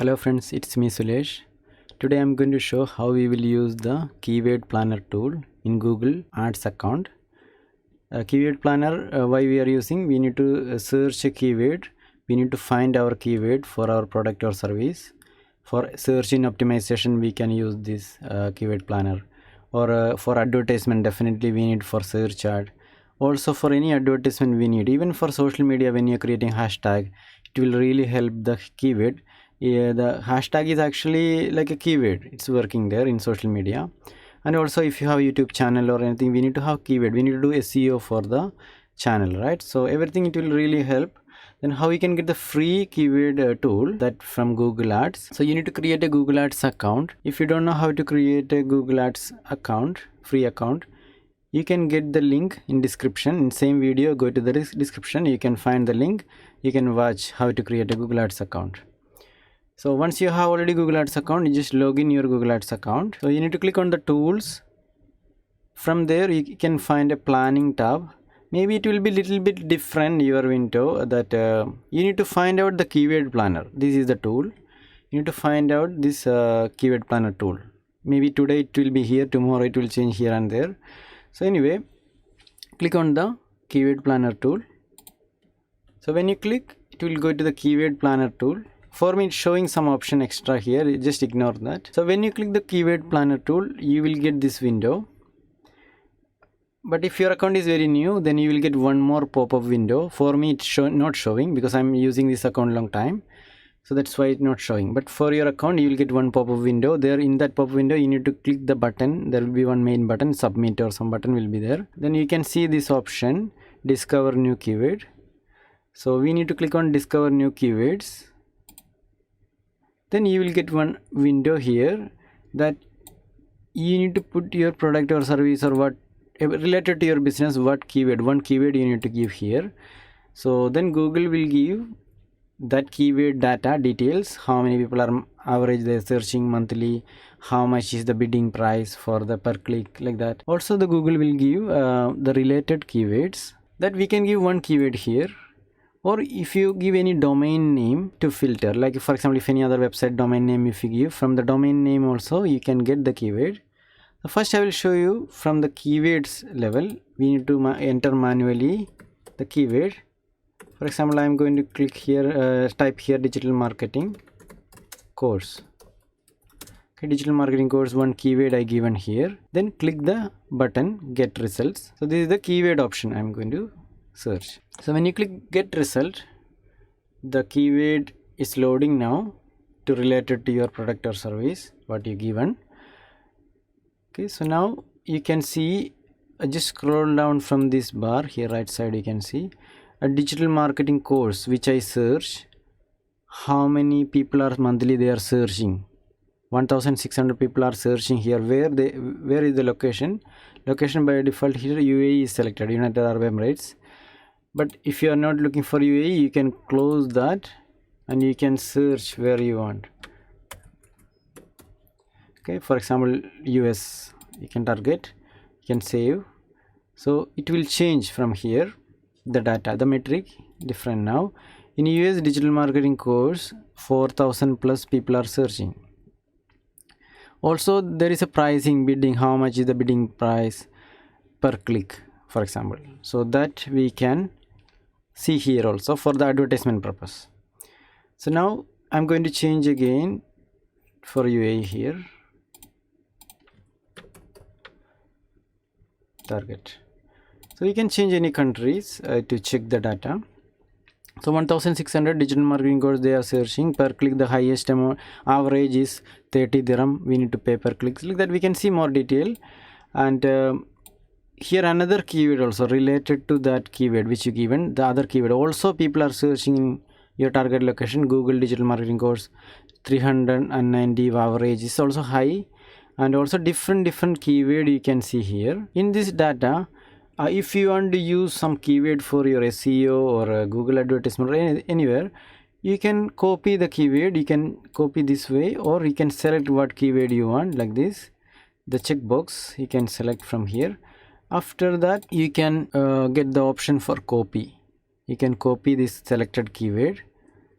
Hello friends, it's me Sulesh. Today I'm going to show how we will use the keyword planner tool in Google Ads account. Keyword planner, why we are using, we need to search a keyword. We need to find our keyword for our product or service. For search engine optimization, we can use this keyword planner. Or for advertisement, definitely we need for search ad. Also for any advertisement we need, even for social media when you're creating hashtag, it will really help the keyword. Yeah, the hashtag is actually like a keyword, it's working there in social media. And also if you have YouTube channel or anything, we need to have keyword, we need to do SEO for the channel, right? So everything it will really help. Then how we can get the free keyword tool that from Google Ads. So you need to create a Google Ads account. If you don't know how to create a Google Ads account, free account, you can get the link in description. In same video, go to the description, you can find the link. You can watch how to create a Google Ads account. So once you have already Google Ads account, you just log in your Google Ads account. So you need to click on the tools. From there you can find a planning tab. Maybe it will be little bit different your window, that you need to find out the keyword planner. This is the tool. You need to find out this keyword planner tool. Maybe today it will be here, tomorrow it will change here and there. So anyway, click on the keyword planner tool. So when you click, it will go to the keyword planner tool. For me it's showing some option extra here, just ignore that. So when you click the keyword planner tool, you will get this window. But if your account is very new, then you will get one more pop-up window. For me it's not showing because I'm using this account long time, so that's why it's not showing. But for your account you will get one pop-up window. There in that pop-up window you need to click the button. There will be one main button, submit or some button will be there. Then you can see this option, discover new keyword. So we need to click on discover new keywords. Then you will get one window here that you need to put your product or service or what related to your business, what keyword, one keyword you need to give here. So then Google will give that keyword data details, how many people are average they're searching monthly, how much is the bidding price for the per click, like that. Also the Google will give the related keywords that we can give one keyword here. Or if you give any domain name to filter, like for example if any other website domain name if you give, from the domain name also you can get the keyword. So first I will show you from the keywords level. We need to enter manually the keyword. For example, I am going to click here, type here digital marketing course. Okay, digital marketing course, one keyword I given here. Then click the button get results. So this is the keyword option I am going to search. So when you click get result, the keyword is loading now to related to your product or service what you given. Okay, so now you can see, just scroll down from this bar here, right side you can see a digital marketing course which I search. How many people are monthly they are searching? 1600 people are searching here. Where is the location? Location by default here UAE is selected, United Arab Emirates. But if you are not looking for UAE, you can close that and you can search where you want. Okay, for example US you can target, you can save. So it will change from here, the data, the metric different now. In US digital marketing course 4000 plus people are searching. Also there is a pricing, bidding, how much is the bidding price per click for example. So that we can see here also for the advertisement purpose. So now I'm going to change again for UAE here, target. So you can change any countries to check the data. So 1600 digital marketing course they are searching per click, the highest amount average is 30 dirham we need to pay per click. Like that we can see more detail. And here another keyword also related to that keyword which you given, the other keyword also people are searching in your target location. Google digital marketing course 390 average is also high. And also different keyword you can see here in this data. If you want to use some keyword for your SEO or Google advertisement or anywhere, you can copy the keyword, you can copy this way, or you can select what keyword you want, like this, the checkbox you can select from here. After that you can get the option for copy. You can copy this selected keyword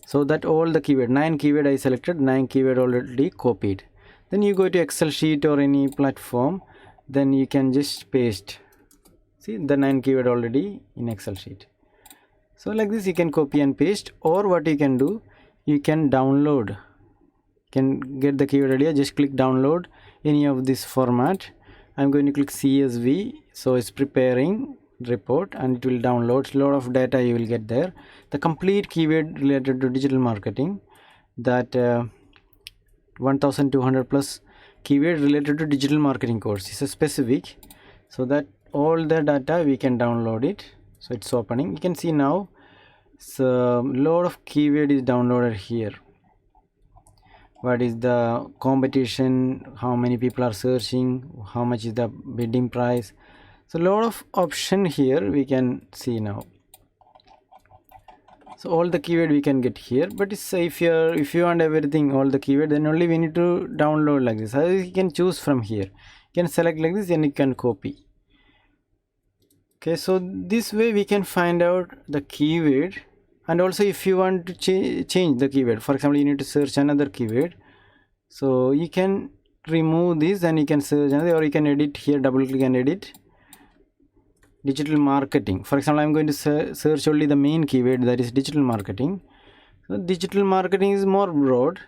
So that all the keyword, 9 keyword I selected, 9 keyword already copied. Then you go to Excel sheet or any platform, then you can just paste. See the 9 keyword already in Excel sheet. So like this you can copy and paste, or what you can do, you can download, can get the keyword idea, just click download any of this format. I'm going to click CSV, so it's preparing report and it will download a lot of data. You will get there the complete keyword related to digital marketing, that 1200 plus keyword related to digital marketing course is a specific, so that all the data we can download it. So it's opening, you can see now. So lot of keyword is downloaded here. What is the competition, how many people are searching, how much is the bidding price. So a lot of option here we can see now. So all the keyword we can get here, but it's if you want everything, all the keyword, then only we need to download like this. You can choose from here, you can select like this and you can copy. Okay, so this way we can find out the keyword. And also if you want to change the keyword, for example you need to search another keyword, so you can remove this and you can search another, or you can edit here, double click and edit digital marketing. For example I'm going to search only the main keyword, that is digital marketing. So digital marketing is more broad.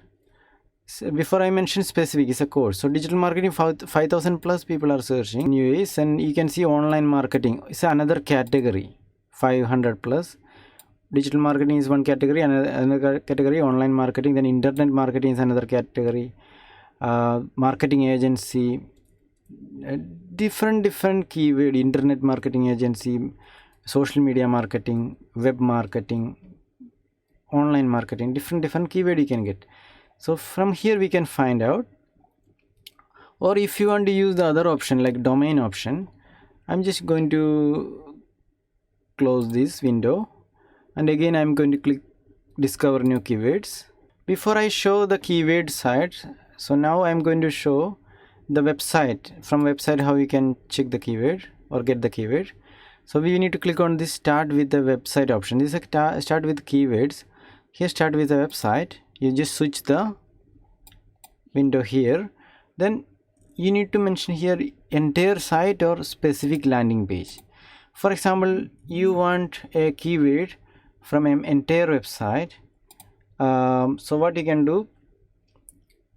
So before I mentioned specific is a course. So digital marketing, 5,000 plus people are searching nowadays, and you can see online marketing is another category, 500 plus. Digital marketing is one category, another category online marketing, then internet marketing is another category, marketing agency, different keyword, internet marketing agency, social media marketing, web marketing, online marketing, different keyword you can get. So from here we can find out. Or if you want to use the other option like domain option, I'm just going to close this window, and again I'm going to click discover new keywords. Before I show the keyword site, so now I'm going to show the website. From website how you can check the keyword or get the keyword. So we need to click on this start with the website option. This is a start with keywords. Here start with the website, you just switch the window here, then you need to mention here entire site or specific landing page. For example you want a keyword from an entire website, so what you can do,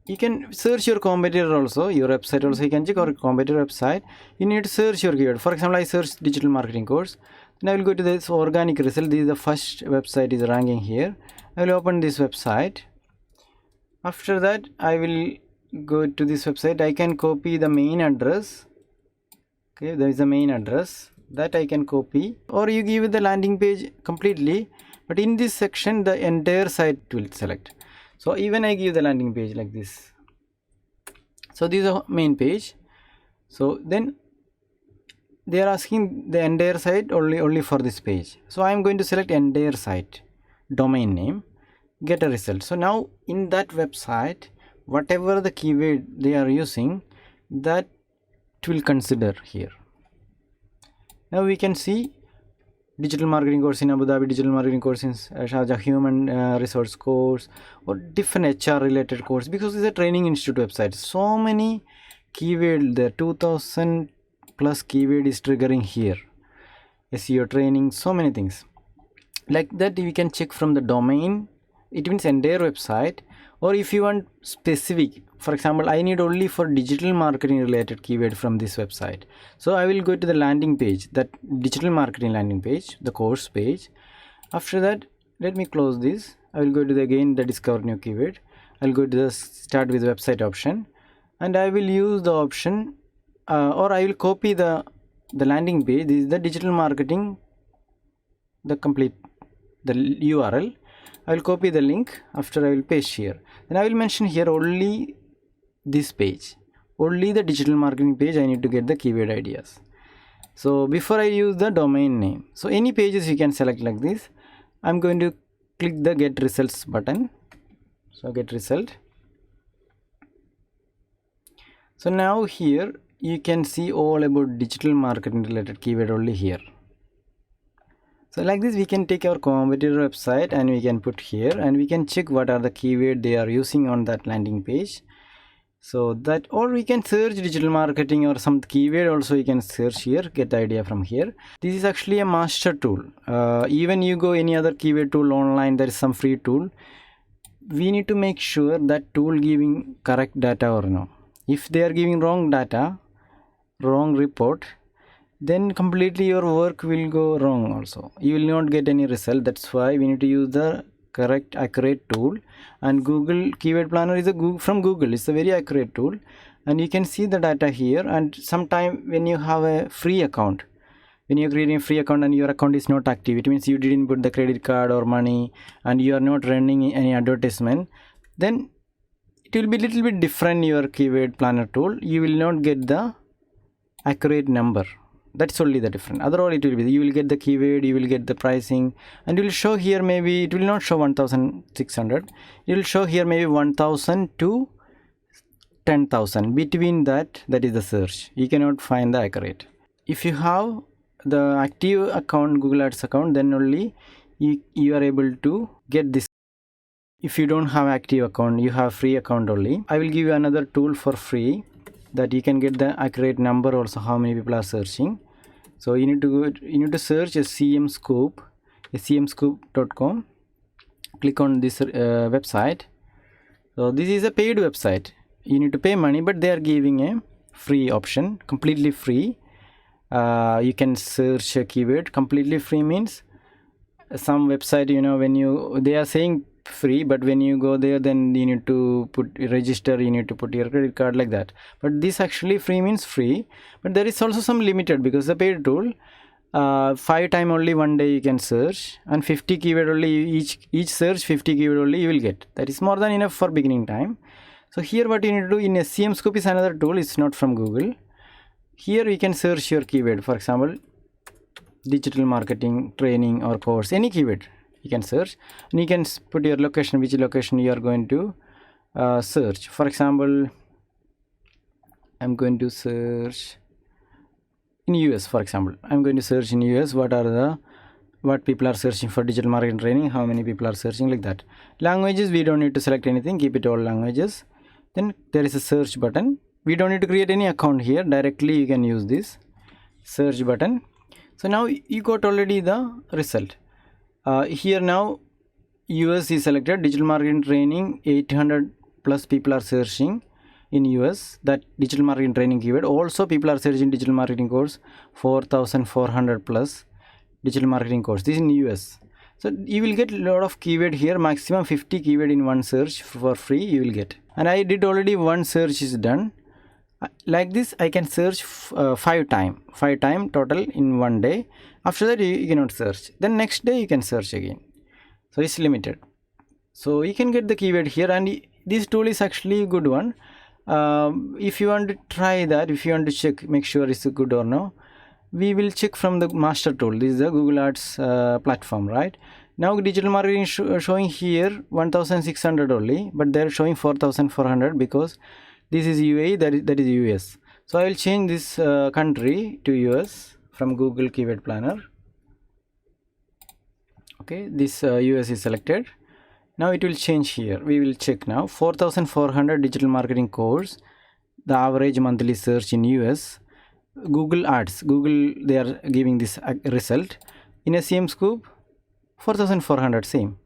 you can search your competitor also, your website also you can check, or competitor website. You need to search your keyword. For example I search digital marketing course, then I will go to this organic result. This is the first website is ranking here. I will open this website. After that I will go to this website. I can copy the main address. Okay, there is the main address that I can copy, or you give the landing page completely, but in this section the entire site will select. So even I give the landing page like this. So this is a main page. So then they are asking the entire site only for this page. So I am going to select entire site, domain name, get a result. So now in that website, whatever the keyword they are using, that it will consider here. Now we can see digital marketing course in Abu Dhabi, digital marketing course in Sharjah, human resource course, or different HR related course, because it's a training institute website. So many keyword there, 2000 plus keyword is triggering here. SEO training, so many things like that. We can check from the domain, it means entire website. Or if you want specific, for example I need only for digital marketing related keyword from this website, so I will go to the landing page, that digital marketing landing page, the course page. After that let me close this. I will go to again the discover new keyword. I'll go to the start with website option, and I will use the option or I will copy the landing page. This is the digital marketing, the complete the URL. I will copy the link. After I will paste here, then I will mention here only this page, only the digital marketing page I need to get the keyword ideas. So before I use the domain name, so any pages you can select like this. I'm going to click the get results button. So get result. So now here you can see all about digital marketing related keyword only here. So like this we can take our competitor website and we can put here, and we can check what are the keyword they are using on that landing page. So that, or we can search digital marketing or some keyword also you can search here, get the idea from here. This is actually a master tool. Even you go any other keyword tool online, there is some free tool. We need to make sure that tool giving correct data or no. If they are giving wrong data, wrong report, then completely your work will go wrong also. You will not get any result. That's why we need to use the correct accurate tool. And Google Keyword Planner is from Google. It's a very accurate tool, and you can see the data here. And sometime when you have a free account, when you're creating a free account and your account is not active, it means you didn't put the credit card or money and you are not running any advertisement, then it will be little bit different. Your Keyword Planner tool, you will not get the accurate number. That's only the difference. Otherwise it will be, you will get the keyword, you will get the pricing, and it will show here, maybe it will not show 1600, it will show here maybe 1000 to 10,000. Between that is the search. You cannot find the accurate. If you have the active account, Google Ads account, then only you are able to get this. If you don't have active account, you have free account only, I will give you another tool for free that you can get the accurate number also, how many people are searching. So you need to search a CM Scoop, cmscoop.com. Click on this website. So this is a paid website. You need to pay money, but they are giving a free option, completely free. You can search a keyword. Completely free means some website, when they are saying free, but when you go there, then you need to register, you need to put your credit card, like that. But this actually free means free, but there is also some limited, because the paid tool, 5 times only one day you can search, and 50 keyword only, each search 50 keyword only you will get. That is more than enough for beginning time. So here what you need to do in a CM Scoop is another tool. It's not from Google. Here you can search your keyword, for example digital marketing training or course, any keyword you can search, and you can put your location, which location you are going to search. For example, I'm going to search in US. For example, I'm going to search in US what people are searching for digital marketing training, how many people are searching, like that. Languages, we don't need to select anything, keep it all languages. Then there is a search button. We don't need to create any account here, directly you can use this search button. So now you got already the result. Here now US is selected, digital marketing training, 800 plus people are searching in US, that digital marketing training keyword. Also people are searching digital marketing course, 4400 plus digital marketing course. This is in US. So you will get a lot of keyword here, maximum 50 keyword in one search for free you will get. And I did already one search is done. Like this I can search 5 times total in one day. After that you cannot search, then next day you can search again. So it's limited. So you can get the keyword here, and this tool is actually a good one. If you want to try that, if you want to check, make sure it's good or no, we will check from the master tool. This is the Google Ads platform, right? Now digital marketing showing here 1600 only, but they're showing 4400 because this is UAE, that is US. So I will change this country to US from Google Keyword Planner. Okay, this US is selected. Now it will change here. We will check now 4400 digital marketing course, the average monthly search in US. Google Ads, Google, they are giving this result. In a CM Scoop, 4400 same.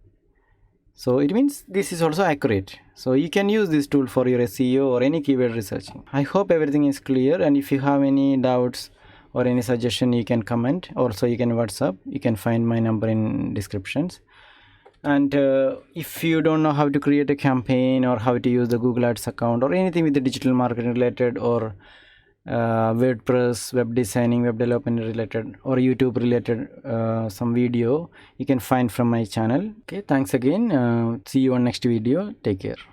So it means this is also accurate. So you can use this tool for your SEO or any keyword researching. I hope everything is clear, and if you have any doubts or any suggestion, you can comment. Also you can WhatsApp. You can find my number in descriptions. And if you don't know how to create a campaign or how to use the Google Ads account or anything with the digital marketing related, or WordPress, web designing, web development related, or YouTube related some video, you can find from my channel. Okay, thanks again. See you on next video. Take care.